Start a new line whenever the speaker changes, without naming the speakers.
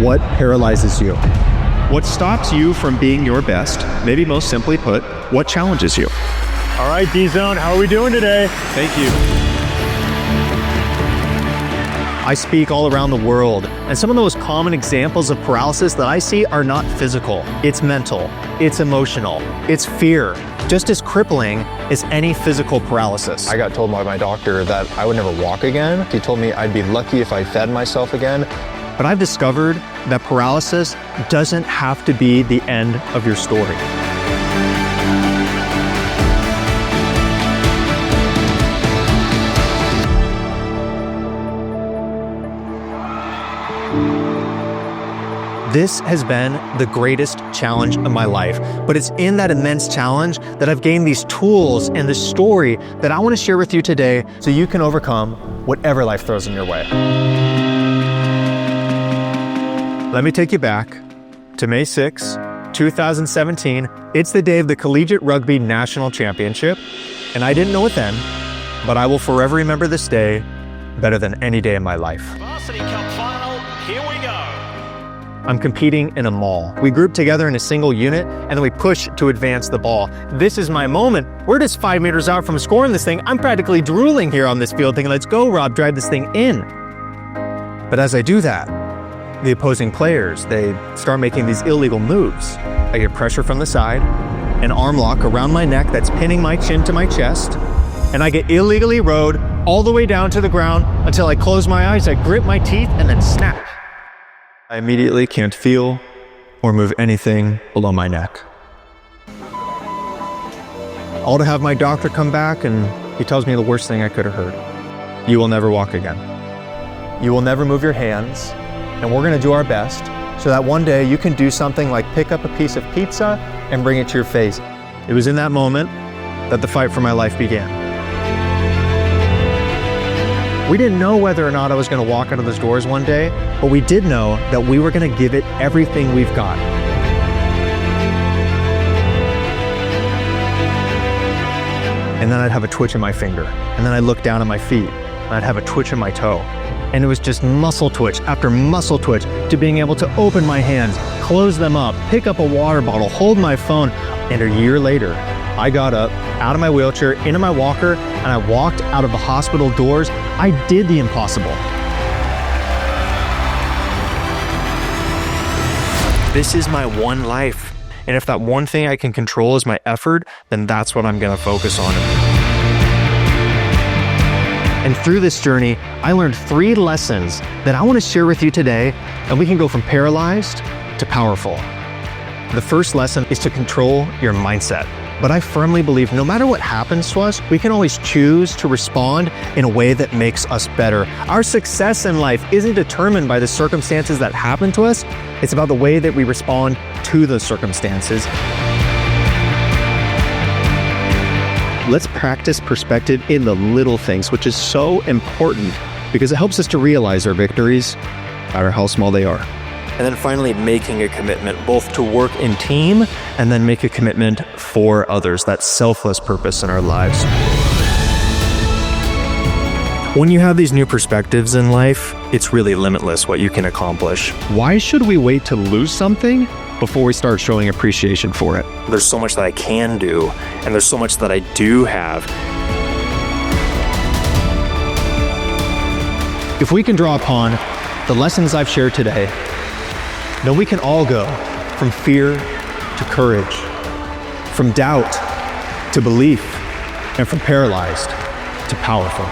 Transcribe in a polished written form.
What paralyzes you?
What stops you from being your best? Maybe most simply put, what challenges you?
All right, D-Zone, how are we doing today?
Thank you.
I speak all around the world, and some of the most common examples of paralysis that I see are not physical. It's mental, it's emotional, it's fear, just as crippling as any physical paralysis.
I got told by my doctor that I would never walk again. He told me I'd be lucky if I fed myself again.
But I've discovered that paralysis doesn't have to be the end of your story. This has been the greatest challenge of my life, but it's in that immense challenge that I've gained these tools and this story that I want to share with you today so you can overcome whatever life throws in your way. Let me take you back to May 6, 2017. It's the day of the Collegiate Rugby National Championship, and I didn't know it then, but I will forever remember this day better than any day in my life.
Varsity Cup final, here we go.
I'm competing in a mall. We group together in a single unit, and then we push to advance the ball. This is my moment. We're just 5 meters out from scoring this thing. I'm practically drooling here on this field thinking, let's go, Rob, drive this thing in. But as I do that, the opposing players, they start making these illegal moves. I get pressure from the side, an arm lock around my neck that's pinning my chin to my chest, and I get illegally rowed all the way down to the ground until I close my eyes, I grip my teeth, and then snap. I immediately can't feel or move anything below my neck. All to have my doctor come back and he tells me the worst thing I could have heard. You will never walk again. You will never move your hands, and we're gonna do our best so that one day you can do something like pick up a piece of pizza and bring it to your face. It was in that moment that the fight for my life began. We didn't know whether or not I was going to walk out of those doors one day, but we did know that we were going to give it everything we've got. And then I'd have a twitch in my finger, and then I'd look down at my feet, and I'd have a twitch in my toe. And it was just muscle twitch after muscle twitch to being able to open my hands, close them up, pick up a water bottle, hold my phone. And a year later, I got up out of my wheelchair, into my walker, and I walked out of the hospital doors. I did the impossible. This is my one life. And if that one thing I can control is my effort, then that's what I'm gonna focus on. And through this journey, I learned 3 lessons that I wanna share with you today, and we can go from paralyzed to powerful. The first lesson is to control your mindset. But I firmly believe no matter what happens to us, we can always choose to respond in a way that makes us better. Our success in life isn't determined by the circumstances that happen to us. It's about the way that we respond to those circumstances.
Let's practice perspective in the little things, which is so important because it helps us to realize our victories, no matter how small they are.
And then finally, making a commitment both to work in team and then make a commitment for others, that selfless purpose in our lives. When you have these new perspectives in life, it's really limitless what you can accomplish.
Why should we wait to lose something before we start showing appreciation for it?
There's so much that I can do, and there's so much that I do have. If we can draw upon the lessons I've shared today, then we can all go from fear to courage, from doubt to belief, and from paralyzed to powerful.